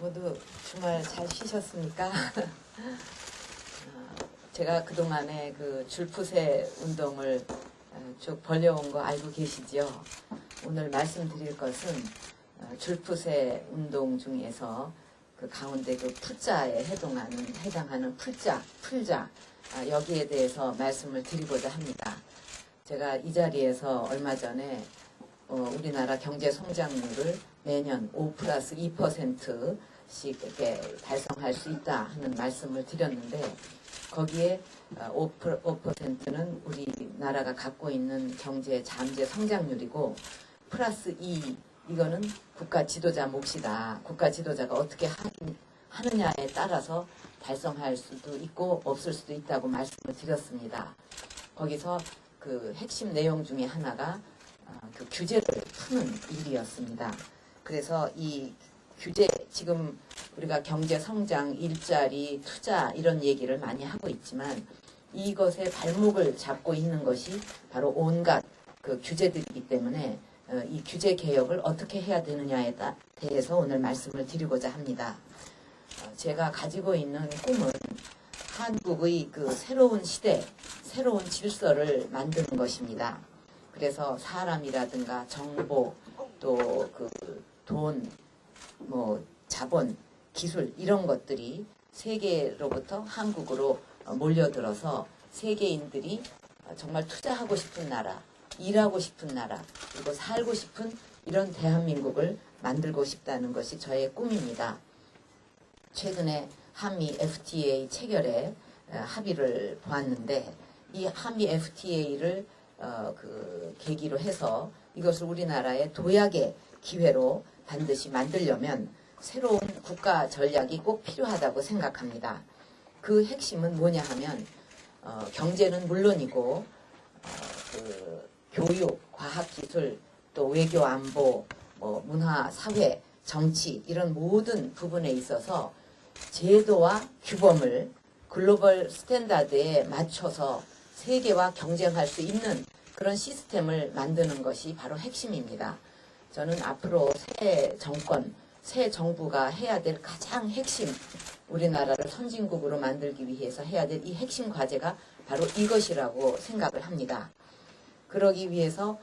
모두 주말 잘 쉬셨습니까? 제가 그동안에 그 줄푸세 운동을 쭉 벌려온 거 알고 계시죠? 오늘 말씀드릴 것은 줄푸세 운동 중에서 그 가운데 그 풀자에 해당하는 풀자 여기에 대해서 말씀을 드리고자 합니다. 제가 이 자리에서 얼마 전에 우리나라 경제 성장률을 매년 5+2%씩 이렇게 달성할 수 있다 하는 말씀을 드렸는데, 거기에 5%는 우리나라가 갖고 있는 경제 잠재 성장률이고, +2 이거는 국가 지도자 몫이다. 국가 지도자가 어떻게 하느냐에 따라서 달성할 수도 있고 없을 수도 있다고 말씀을 드렸습니다. 거기서 그 핵심 내용 중에 하나가 그 규제를 푸는 일이었습니다. 그래서 이 규제, 지금 우리가 경제 성장, 일자리, 투자 이런 얘기를 많이 하고 있지만, 이것의 발목을 잡고 있는 것이 바로 온갖 그 규제들이기 때문에 이 규제 개혁을 어떻게 해야 되느냐에 대해서 오늘 말씀을 드리고자 합니다. 제가 가지고 있는 꿈은 한국의 그 새로운 시대, 새로운 질서를 만드는 것입니다. 그래서 사람이라든가 정보, 또 그 돈, 자본, 기술 이런 것들이 세계로부터 한국으로 몰려들어서 세계인들이 정말 투자하고 싶은 나라, 일하고 싶은 나라, 그리고 살고 싶은 이런 대한민국을 만들고 싶다는 것이 저의 꿈입니다. 최근에 한미 FTA 체결에 합의를 보았는데, 이 한미 FTA를 그 계기로 해서 이것을 우리나라의 도약의 기회로 반드시 만들려면 새로운 국가 전략이 꼭 필요하다고 생각합니다. 그 핵심은 뭐냐 하면 경제는 물론이고 그 교육, 과학기술, 또 외교 안보, 문화, 사회, 정치 이런 모든 부분에 있어서 제도와 규범을 글로벌 스탠다드에 맞춰서 세계와 경쟁할 수 있는 그런 시스템을 만드는 것이 바로 핵심입니다. 저는 앞으로 새 정권, 새 정부가 해야 될 가장 핵심, 우리나라를 선진국으로 만들기 위해서 해야 될 이 핵심 과제가 바로 이것이라고 생각을 합니다. 그러기 위해서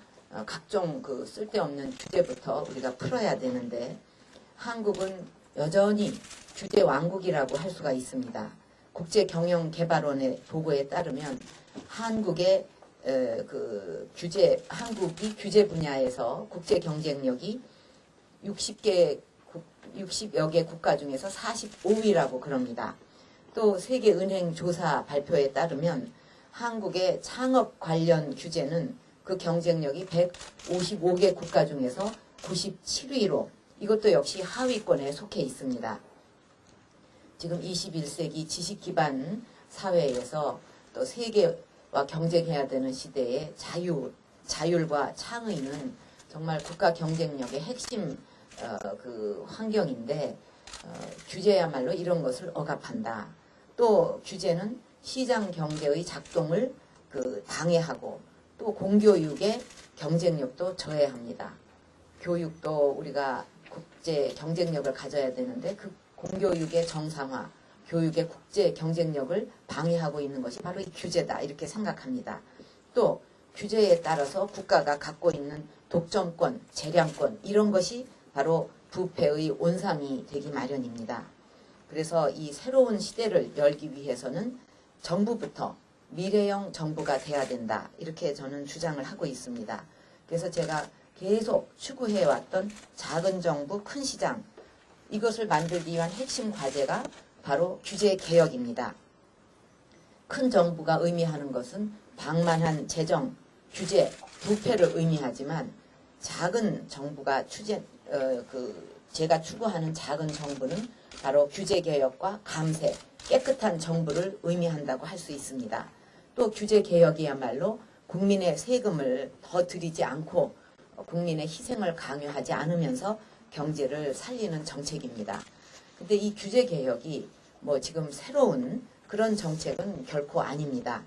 각종 그 쓸데없는 규제부터 우리가 풀어야 되는데, 한국은 여전히 규제 왕국이라고 할 수가 있습니다. 국제경영개발원의 보고에 따르면 한국이 규제 분야에서 국제 경쟁력이 60여 개 국가 중에서 45위라고 그럽니다. 또 세계은행 조사 발표에 따르면 한국의 창업 관련 규제는 그 경쟁력이 155개 국가 중에서 97위로, 이것도 역시 하위권에 속해 있습니다. 지금 21세기 지식 기반 사회에서 또 세계와 경쟁해야 되는 시대에 자율과 창의는 정말 국가 경쟁력의 핵심 그 환경인데, 규제야말로 이런 것을 억압한다. 또 규제는 시장 경제의 작동을 방해하고, 또 공교육의 경쟁력도 저해합니다. 교육도 우리가 국제 경쟁력을 가져야 되는데, 그 공교육의 정상화, 교육의 국제 경쟁력을 방해하고 있는 것이 바로 이 규제다, 이렇게 생각합니다. 또 규제에 따라서 국가가 갖고 있는 독점권, 재량권 이런 것이 바로 부패의 온상이 되기 마련입니다. 그래서 이 새로운 시대를 열기 위해서는 정부부터 미래형 정부가 돼야 된다, 이렇게 저는 주장을 하고 있습니다. 그래서 제가 계속 추구해왔던 작은 정부, 큰 시장, 이것을 만들기 위한 핵심 과제가 바로 규제 개혁입니다. 큰 정부가 의미하는 것은 방만한 재정, 규제, 부패를 의미하지만, 작은 정부가 제가 추구하는 작은 정부는 바로 규제 개혁과 감세, 깨끗한 정부를 의미한다고 할 수 있습니다. 또 규제 개혁이야말로 국민의 세금을 더 들이지 않고 국민의 희생을 강요하지 않으면서 경제를 살리는 정책입니다. 근데 이 규제 개혁이 지금 새로운 그런 정책은 결코 아닙니다.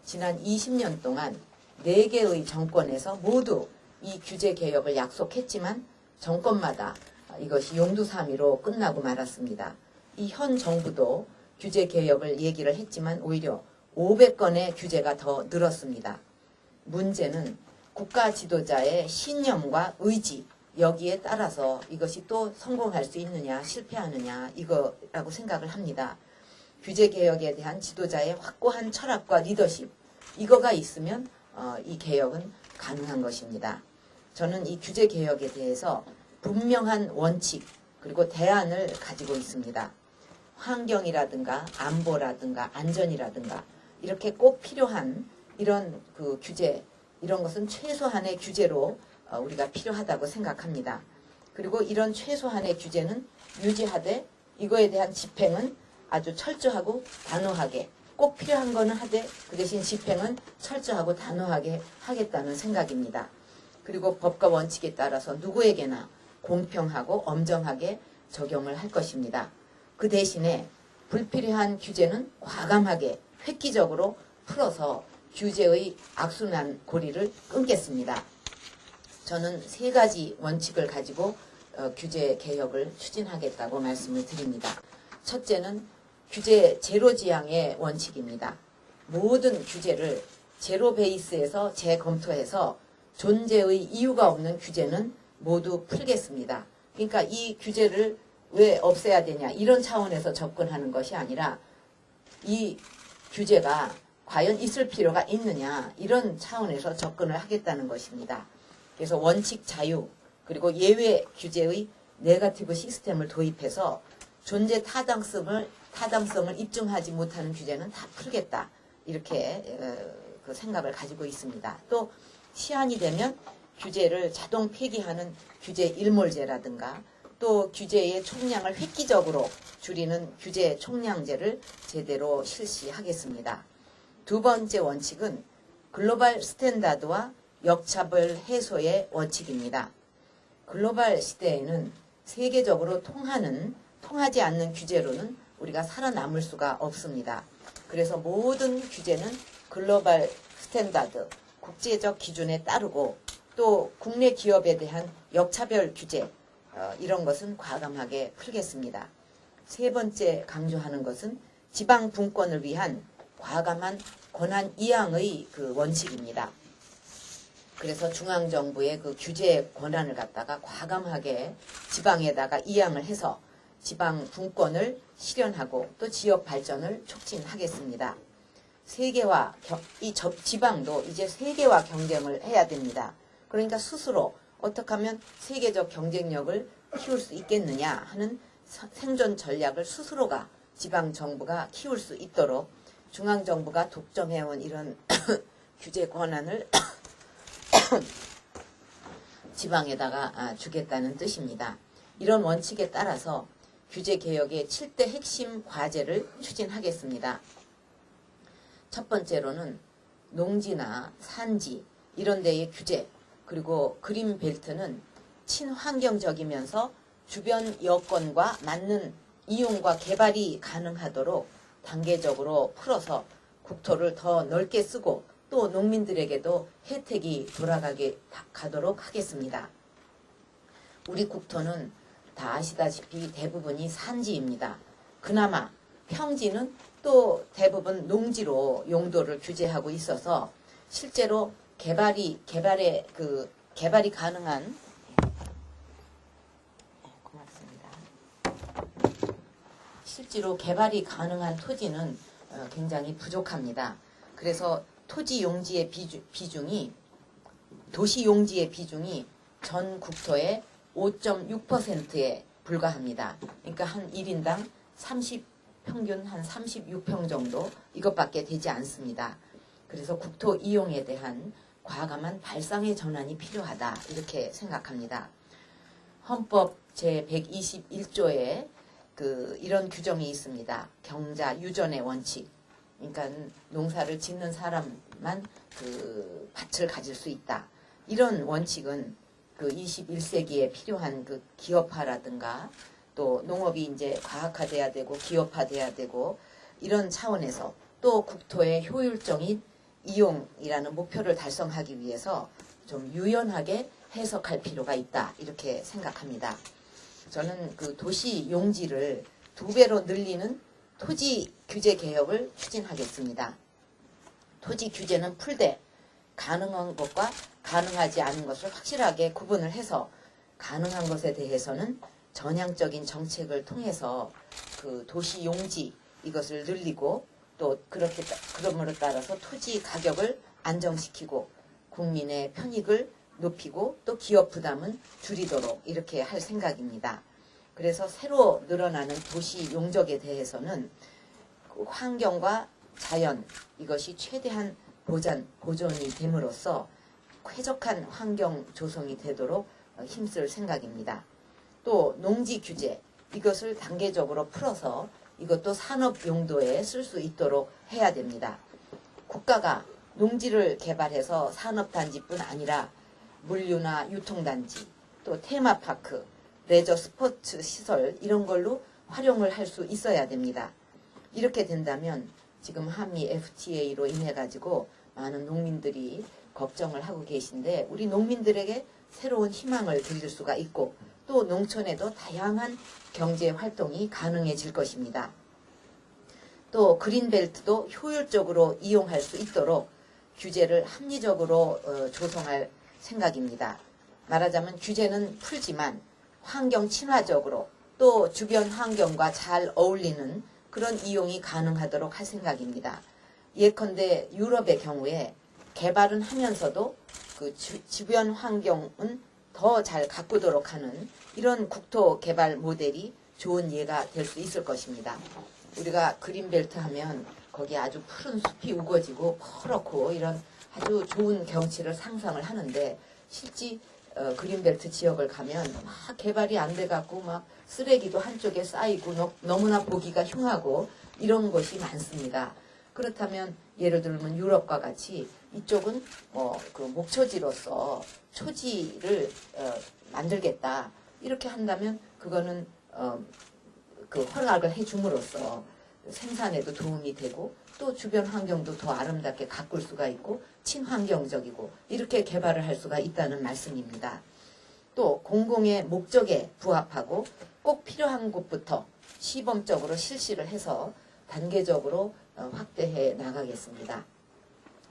지난 20년 동안 4개의 정권에서 모두 이 규제 개혁을 약속했지만 정권마다 이것이 용두사미로 끝나고 말았습니다. 이 현 정부도 규제 개혁을 얘기를 했지만 오히려 500건의 규제가 더 늘었습니다. 문제는 국가 지도자의 신념과 의지, 여기에 따라서 이것이 또 성공할 수 있느냐 실패하느냐 이거라고 생각을 합니다. 규제 개혁에 대한 지도자의 확고한 철학과 리더십, 이거가 있으면 이 개혁은 가능한 것입니다. 저는 이 규제 개혁에 대해서 분명한 원칙 그리고 대안을 가지고 있습니다. 환경이라든가 안보라든가 안전이라든가 이렇게 꼭 필요한 이런 그 규제, 이런 것은 최소한의 규제로 우리가 필요하다고 생각합니다. 그리고 이런 최소한의 규제는 유지하되 이거에 대한 집행은 아주 철저하고 단호하게, 꼭 필요한 거는 하되 그 대신 집행은 철저하고 단호하게 하겠다는 생각입니다. 그리고 법과 원칙에 따라서 누구에게나 공평하고 엄정하게 적용을 할 것입니다. 그 대신에 불필요한 규제는 과감하게 획기적으로 풀어서 규제의 악순환 고리를 끊겠습니다. 저는 3가지 원칙을 가지고 규제 개혁을 추진하겠다고 말씀을 드립니다. 첫째는 규제 제로 지향의 원칙입니다. 모든 규제를 제로 베이스에서 재검토해서 존재의 이유가 없는 규제는 모두 풀겠습니다. 그러니까 이 규제를 왜 없애야 되냐 이런 차원에서 접근하는 것이 아니라 이 규제가 과연 있을 필요가 있느냐 이런 차원에서 접근을 하겠다는 것입니다. 그래서 원칙 자유 그리고 예외 규제의 네거티브 시스템을 도입해서 존재 타당성을 입증하지 못하는 규제는 다 풀겠다 이렇게 그 생각을 가지고 있습니다. 또 시한이 되면 규제를 자동 폐기하는 규제 일몰제라든가 또 규제의 총량을 획기적으로 줄이는 규제 총량제를 제대로 실시하겠습니다. 2번째 원칙은 글로벌 스탠다드와 역차별 해소의 원칙입니다. 글로벌 시대에는 세계적으로 통하지 않는 규제로는 우리가 살아남을 수가 없습니다. 그래서 모든 규제는 글로벌 스탠다드, 국제적 기준에 따르고 또 국내 기업에 대한 역차별 규제, 이런 것은 과감하게 풀겠습니다. 3번째 강조하는 것은 지방 분권을 위한 과감한 권한 이양의 그 원칙입니다. 그래서 중앙정부의 그 규제 권한을 갖다가 과감하게 지방에다가 이양을 해서 지방 분권을 실현하고 또 지역 발전을 촉진하겠습니다. 지방도 이제 세계와 경쟁을 해야 됩니다. 그러니까 스스로 어떻게 하면 세계적 경쟁력을 키울 수 있겠느냐 하는 생존 전략을 스스로가 지방정부가 키울 수 있도록 중앙정부가 독점해온 이런 규제 권한을 지방에다가 주겠다는 뜻입니다. 이런 원칙에 따라서 규제개혁의 7대 핵심 과제를 추진하겠습니다. 첫 번째로는 농지나 산지 이런 데의 규제, 그리고 그린벨트는 친환경적이면서 주변 여건과 맞는 이용과 개발이 가능하도록 단계적으로 풀어서 국토를 더 넓게 쓰고 또 농민들에게도 혜택이 가도록 하겠습니다. 우리 국토는 다 아시다시피 대부분이 산지입니다. 그나마 평지는 또 대부분 농지로 용도를 규제하고 있어서 실제로 개발이 가능한 실제로 개발이 가능한 토지는 굉장히 부족합니다. 그래서 토지 용지의 비중이 도시 용지의 비중이 전 국토의 5.6%에 불과합니다. 그러니까 한 1인당 평균 한 36평 정도 이것밖에 되지 않습니다. 그래서 국토 이용에 대한 과감한 발상의 전환이 필요하다 이렇게 생각합니다. 헌법 제121조에 이런 규정이 있습니다. 경자 유전의 원칙. 그러니까 농사를 짓는 사람만 밭을 가질 수 있다. 이런 원칙은 21세기에 필요한 기업화라든가 또 농업이 이제 과학화돼야 되고 기업화돼야 되고 이런 차원에서 또 국토의 효율적인 이용이라는 목표를 달성하기 위해서 좀 유연하게 해석할 필요가 있다 이렇게 생각합니다. 저는 그 도시 용지를 2배로 늘리는 토지 규제 개혁을 추진하겠습니다. 토지 규제는 풀되 가능한 것과 가능하지 않은 것을 확실하게 구분을 해서 가능한 것에 대해서는 전향적인 정책을 통해서 그 도시 용지 이것을 늘리고 또 그럼으로 따라서 토지 가격을 안정시키고 국민의 편익을 높이고 또 기업 부담은 줄이도록 이렇게 할 생각입니다. 그래서 새로 늘어나는 도시 용적에 대해서는 그 환경과 자연 이것이 최대한 보존이 됨으로써 쾌적한 환경 조성이 되도록 힘쓸 생각입니다. 또 농지 규제 이것을 단계적으로 풀어서 이것도 산업 용도에 쓸 수 있도록 해야 됩니다. 국가가 농지를 개발해서 산업단지뿐 아니라 물류나 유통단지 또 테마파크 레저 스포츠 시설 이런 걸로 활용을 할 수 있어야 됩니다. 이렇게 된다면 지금 한미 FTA로 인해 가지고 많은 농민들이 걱정을 하고 계신데 우리 농민들에게 새로운 희망을 드릴 수가 있고 또 농촌에도 다양한 경제 활동이 가능해질 것입니다. 또 그린벨트도 효율적으로 이용할 수 있도록 규제를 합리적으로 조성할 생각입니다. 말하자면 규제는 풀지만 환경 친화적으로 또 주변 환경과 잘 어울리는 그런 이용이 가능하도록 할 생각입니다. 예컨대 유럽의 경우에 개발은 하면서도 그 주변 환경은 더 잘 가꾸도록 하는 이런 국토 개발 모델이 좋은 예가 될 수 있을 것입니다. 우리가 그린벨트 하면 거기에 아주 푸른 숲이 우거지고 퍼렇고 이런 아주 좋은 경치를 상상을 하는데 실제 그린벨트 지역을 가면 막 개발이 안 돼갖고 막 쓰레기도 한쪽에 쌓이고 너무나 보기가 흉하고 이런 것이 많습니다. 그렇다면 예를 들면 유럽과 같이 이쪽은 그 목초지로서 초지를 만들겠다 이렇게 한다면 그거는 그 허락을 해줌으로써 생산에도 도움이 되고 또 주변 환경도 더 아름답게 가꿀 수가 있고 친환경적이고 이렇게 개발을 할 수가 있다는 말씀입니다. 또 공공의 목적에 부합하고 꼭 필요한 곳부터 시범적으로 실시를 해서 단계적으로 확대해 나가겠습니다.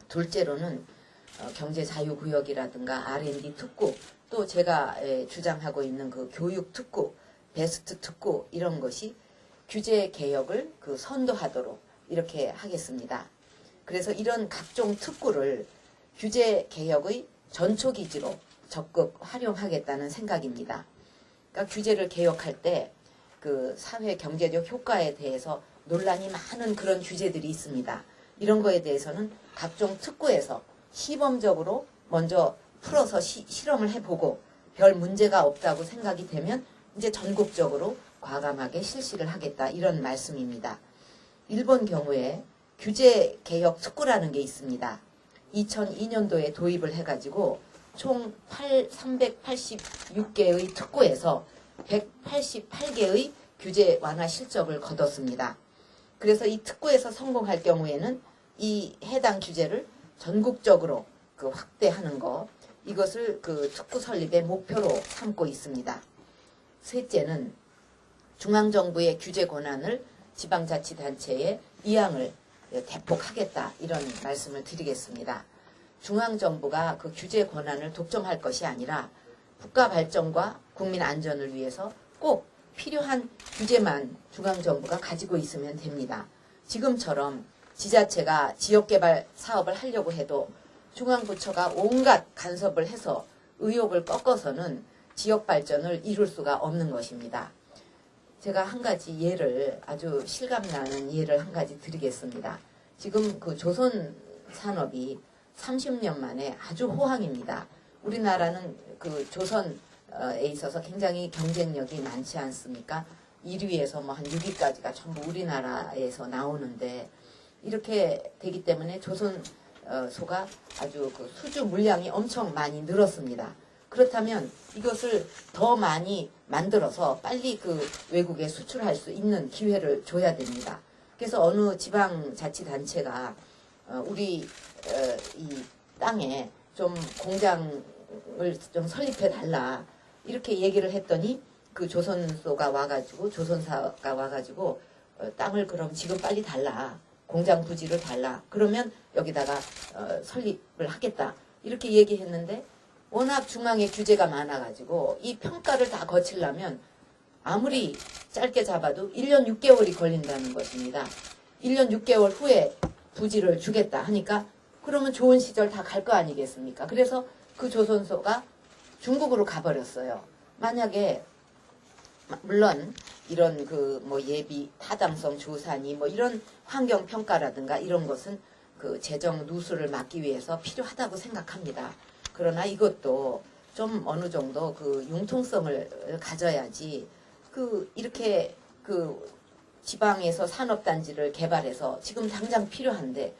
둘째로는 경제자유구역이라든가 R&D 특구 또 제가 주장하고 있는 그 교육 특구 베스트 특구 이런 것이 규제 개혁을 그 선도하도록 이렇게 하겠습니다. 그래서 이런 각종 특구를 규제 개혁의 전초기지로 적극 활용하겠다는 생각입니다. 그러니까 규제를 개혁할 때 그 사회 경제적 효과에 대해서 논란이 많은 그런 규제들이 있습니다. 이런 거에 대해서는 각종 특구에서 시범적으로 먼저 풀어서 실험을 해보고 별 문제가 없다고 생각이 되면 이제 전국적으로 과감하게 실시를 하겠다 이런 말씀입니다. 일본 경우에 규제 개혁 특구라는 게 있습니다. 2002년도에 도입을 해가지고 총 386개의 특구에서 188개의 규제 완화 실적을 거뒀습니다. 그래서 이 특구에서 성공할 경우에는 이 해당 규제를 전국적으로 그 확대하는 거 이것을 그 특구 설립의 목표로 삼고 있습니다. 셋째는 중앙정부의 규제 권한을 지방자치단체에 이양을 대폭 하겠다 이런 말씀을 드리겠습니다. 중앙정부가 그 규제 권한을 독점할 것이 아니라 국가 발전과 국민 안전을 위해서 꼭 필요한 규제만 중앙정부가 가지고 있으면 됩니다. 지금처럼 지자체가 지역개발 사업을 하려고 해도 중앙부처가 온갖 간섭을 해서 의욕을 꺾어서는 지역 발전을 이룰 수가 없는 것입니다. 제가 한 가지 예를 아주 실감나는 예를 한 가지 드리겠습니다. 지금 그 조선 산업이 30년 만에 아주 호황입니다. 우리나라는 그 조선에 있어서 굉장히 경쟁력이 많지 않습니까? 1위에서 뭐 한 6위까지가 전부 우리나라에서 나오는데 이렇게 되기 때문에 조선 소가 아주 그 수주 물량이 엄청 많이 늘었습니다. 그렇다면 이것을 더 많이 만들어서 빨리 그 외국에 수출할 수 있는 기회를 줘야 됩니다. 그래서 어느 지방자치단체가 우리 이 땅에 좀 공장을 좀 설립해 달라 이렇게 얘기를 했더니 그 조선소가 와가지고 조선사가 와가지고 땅을 그럼 지금 빨리 달라. 공장 부지를 달라. 그러면 여기다가 설립을 하겠다. 이렇게 얘기했는데 워낙 중앙에 규제가 많아가지고 이 평가를 다 거치려면 아무리 짧게 잡아도 1년 6개월이 걸린다는 것입니다. 1년 6개월 후에 부지를 주겠다 하니까 그러면 좋은 시절 다 갈 거 아니겠습니까? 그래서 그 조선소가 중국으로 가버렸어요. 만약에 물론 이런 그 뭐 예비 타당성 조사니 뭐 이런 환경 평가라든가 이런 것은 그 재정 누수를 막기 위해서 필요하다고 생각합니다. 그러나 이것도 좀 어느 정도 그 융통성을 가져야지 그 이렇게 그 지방에서 산업단지를 개발해서 지금 당장 필요한데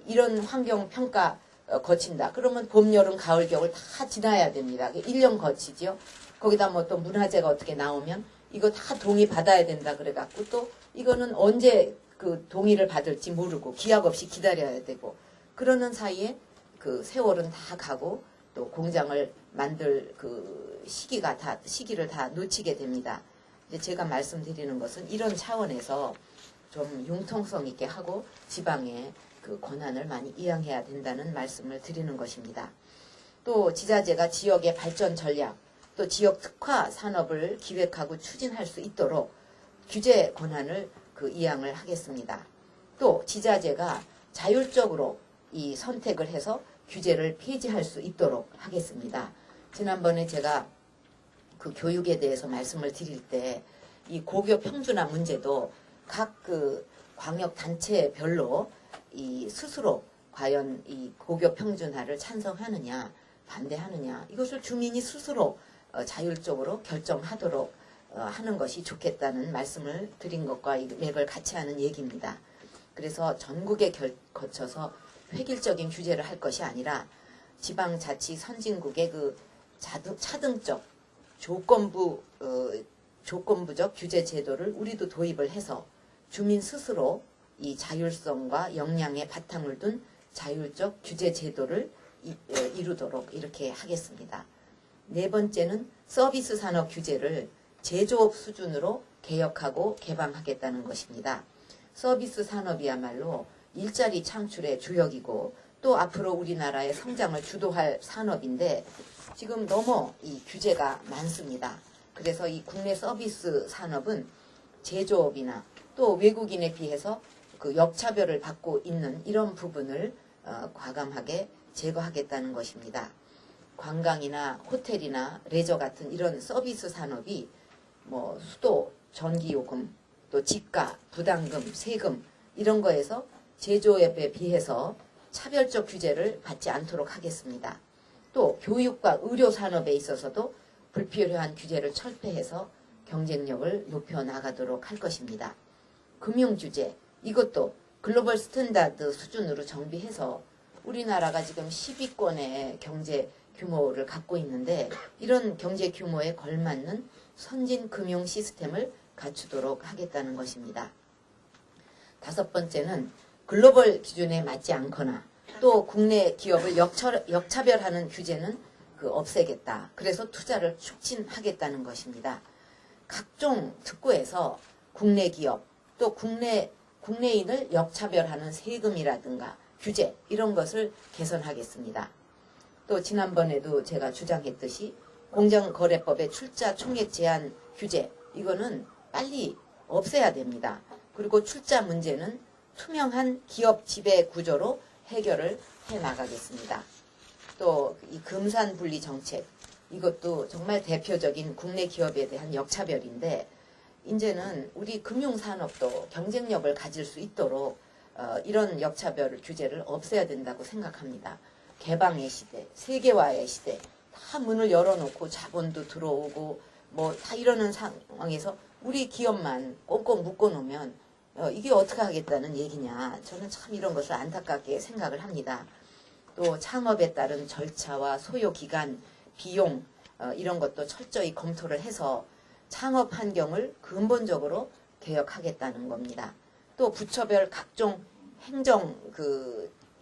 이런 환경 평가 거친다. 그러면 봄, 여름, 가을, 겨울 다 지나야 됩니다. 1년 거치죠. 거기다 뭐 또 문화재가 어떻게 나오면 이거 다 동의 받아야 된다 그래갖고 또 이거는 언제 그 동의를 받을지 모르고 기약 없이 기다려야 되고 그러는 사이에 그 세월은 다 가고 또 공장을 만들 그 시기를 다 놓치게 됩니다. 이제 제가 말씀드리는 것은 이런 차원에서 좀 융통성 있게 하고 지방에 그 권한을 많이 이양해야 된다는 말씀을 드리는 것입니다. 또 지자체가 지역의 발전 전략 또 지역 특화 산업을 기획하고 추진할 수 있도록 규제 권한을 그 이양을 하겠습니다. 또 지자체가 자율적으로 이 선택을 해서 규제를 폐지할 수 있도록 하겠습니다. 지난번에 제가 그 교육에 대해서 말씀을 드릴 때 이 고교 평준화 문제도 각 그 광역 단체별로 이 스스로 과연 이 고교 평준화를 찬성하느냐 반대하느냐 이것을 주민이 스스로 자율적으로 결정하도록 하는 것이 좋겠다는 말씀을 드린 것과 맥을 같이 하는 얘기입니다. 그래서 전국에 거쳐서 획일적인 규제를 할 것이 아니라 지방자치 선진국의 그 차등적 조건부적 규제 제도를 우리도 도입을 해서 주민 스스로 이 자율성과 역량에 바탕을 둔 자율적 규제 제도를 이루도록 이렇게 하겠습니다. 네 번째는 서비스 산업 규제를 제조업 수준으로 개혁하고 개방하겠다는 것입니다. 서비스 산업이야말로 일자리 창출의 주역이고 또 앞으로 우리나라의 성장을 주도할 산업인데 지금 너무 이 규제가 많습니다. 그래서 이 국내 서비스 산업은 제조업이나 또 외국인에 비해서 그 역차별을 받고 있는 이런 부분을 과감하게 제거하겠다는 것입니다. 관광이나 호텔이나 레저 같은 이런 서비스 산업이 뭐 수도, 전기요금, 또 지가, 부담금, 세금 이런 거에서 제조업에 비해서 차별적 규제를 받지 않도록 하겠습니다. 또 교육과 의료 산업에 있어서도 불필요한 규제를 철폐해서 경쟁력을 높여나가도록 할 것입니다. 금융규제 이것도 글로벌 스탠다드 수준으로 정비해서 우리나라가 지금 10위권의 경제 규모를 갖고 있는데 이런 경제 규모에 걸맞는 선진 금융 시스템을 갖추도록 하겠다는 것입니다. 다섯 번째는 글로벌 기준에 맞지 않거나 또 국내 기업을 역차별하는 규제는 없애겠다. 그래서 투자를 촉진하겠다는 것입니다. 각종 특구에서 국내 기업 또 국내인을 역차별하는 세금이라든가 규제 이런 것을 개선하겠습니다. 또 지난번에도 제가 주장했듯이 공정거래법의 출자 총액 제한 규제 이거는 빨리 없애야 됩니다. 그리고 출자 문제는 투명한 기업 지배 구조로 해결을 해나가겠습니다. 또 이 금산분리 정책 이것도 정말 대표적인 국내 기업에 대한 역차별인데 이제는 우리 금융산업도 경쟁력을 가질 수 있도록 이런 역차별 규제를 없애야 된다고 생각합니다. 개방의 시대, 세계화의 시대 다 문을 열어놓고 자본도 들어오고 뭐 다 이러는 상황에서 우리 기업만 꽁꽁 묶어놓으면 이게 어떻게 하겠다는 얘기냐. 저는 참 이런 것을 안타깝게 생각을 합니다. 또 창업에 따른 절차와 소요기간, 비용 이런 것도 철저히 검토를 해서 창업 환경을 근본적으로 개혁하겠다는 겁니다. 또 부처별 각종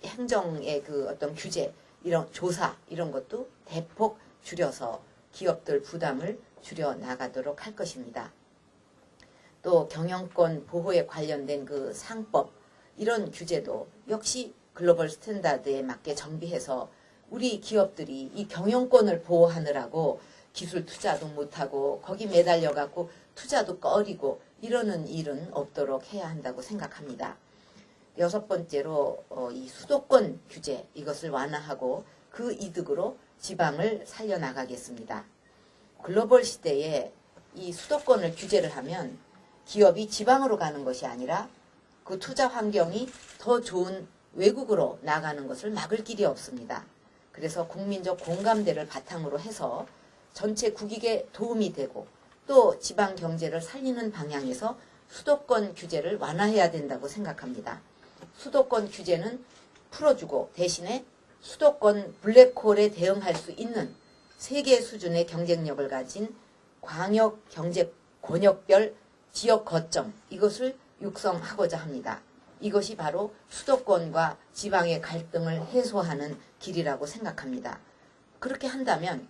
행정의 어떤 규제, 이런 조사 이런 것도 대폭 줄여서 기업들 부담을 줄여 나가도록 할 것입니다. 또 경영권 보호에 관련된 그 상법 이런 규제도 역시 글로벌 스탠다드에 맞게 정비해서 우리 기업들이 이 경영권을 보호하느라고 기술 투자도 못하고 거기 매달려 갖고 투자도 꺼리고 이러는 일은 없도록 해야 한다고 생각합니다. 여섯 번째로 이 수도권 규제 이것을 완화하고 그 이득으로 지방을 살려나가겠습니다. 글로벌 시대에 이 수도권을 규제를 하면 기업이 지방으로 가는 것이 아니라 그 투자 환경이 더 좋은 외국으로 나가는 것을 막을 길이 없습니다. 그래서 국민적 공감대를 바탕으로 해서 전체 국익에 도움이 되고 또 지방 경제를 살리는 방향에서 수도권 규제를 완화해야 된다고 생각합니다. 수도권 규제는 풀어주고 대신에 수도권 블랙홀에 대응할 수 있는 세계 수준의 경쟁력을 가진 광역 경제 권역별 지역 거점 이것을 육성하고자 합니다. 이것이 바로 수도권과 지방의 갈등을 해소하는 길이라고 생각합니다. 그렇게 한다면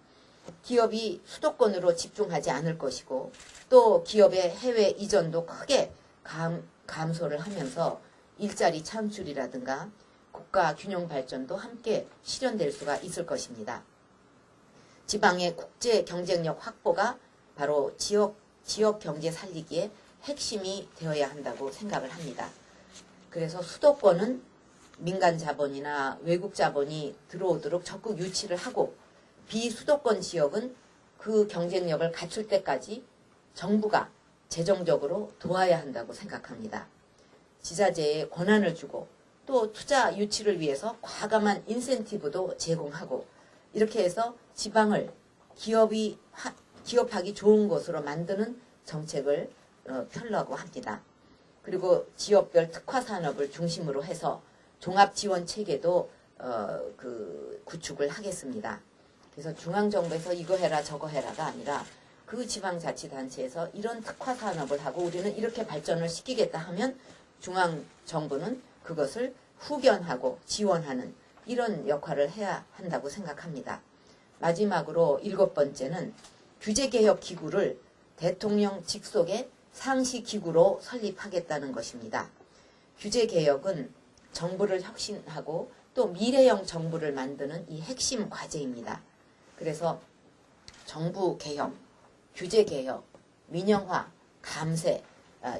기업이 수도권으로 집중하지 않을 것이고 또 기업의 해외 이전도 크게 감소를 하면서 일자리 창출이라든가 국가 균형 발전도 함께 실현될 수가 있을 것입니다. 지방의 국제 경쟁력 확보가 바로 지역 경제 살리기에 핵심이 되어야 한다고 생각을 합니다. 그래서 수도권은 민간 자본이나 외국 자본이 들어오도록 적극 유치를 하고 비수도권 지역은 그 경쟁력을 갖출 때까지 정부가 재정적으로 도와야 한다고 생각합니다. 지자체에 권한을 주고 또 투자 유치를 위해서 과감한 인센티브도 제공하고 이렇게 해서 지방을 기업하기 좋은 곳으로 만드는 정책을 펴려고 합니다. 그리고 지역별 특화산업을 중심으로 해서 종합지원체계도 구축을 하겠습니다. 그래서 중앙정부에서 이거 해라 저거 해라가 아니라 그 지방자치단체에서 이런 특화산업을 하고 우리는 이렇게 발전을 시키겠다 하면 중앙정부는 그것을 후견하고 지원하는 이런 역할을 해야 한다고 생각합니다. 마지막으로 일곱 번째는 규제개혁기구를 대통령 직속의 상시기구로 설립하겠다는 것입니다. 규제개혁은 정부를 혁신하고 또 미래형 정부를 만드는 이 핵심 과제입니다. 그래서 정부개혁, 규제개혁, 민영화, 감세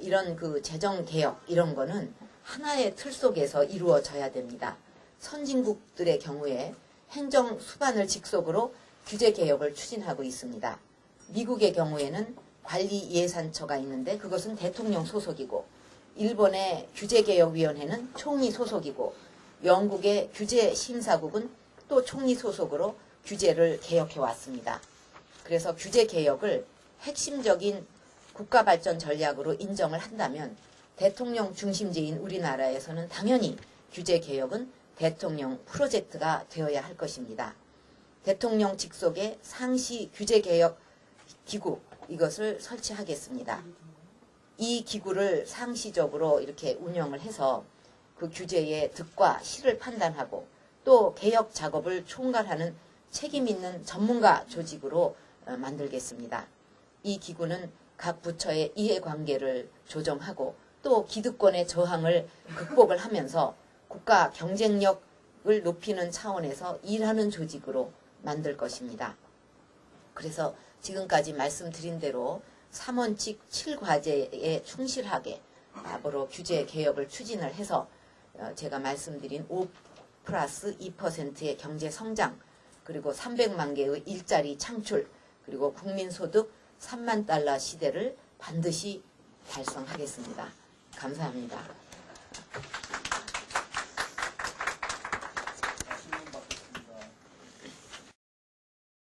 이런 그 재정개혁 이런 거는 하나의 틀 속에서 이루어져야 됩니다. 선진국들의 경우에 행정 수반을 직속으로 규제개혁을 추진하고 있습니다. 미국의 경우에는 관리예산처가 있는데 그것은 대통령 소속이고 일본의 규제개혁위원회는 총리 소속이고 영국의 규제심사국은 또 총리 소속으로 규제를 개혁해 왔습니다. 그래서 규제개혁을 핵심적인 국가발전 전략으로 인정을 한다면 대통령 중심제인 우리나라에서는 당연히 규제개혁은 대통령 프로젝트가 되어야 할 것입니다. 대통령 직속의 상시 규제개혁 기구 이것을 설치하겠습니다. 이 기구를 상시적으로 이렇게 운영을 해서 그 규제의 득과 실을 판단하고 또 개혁 작업을 총괄하는 책임 있는 전문가 조직으로 만들겠습니다. 이 기구는 각 부처의 이해관계를 조정하고 또 기득권의 저항을 극복을 하면서 국가 경쟁력을 높이는 차원에서 일하는 조직으로 만들 것입니다. 그래서 지금까지 말씀드린 대로 3원칙 7과제에 충실하게 앞으로 규제 개혁을 추진을 해서 제가 말씀드린 5+2%의 경제 성장 그리고 300만 개의 일자리 창출 그리고 국민소득 3만 달러 시대를 반드시 달성하겠습니다. 감사합니다.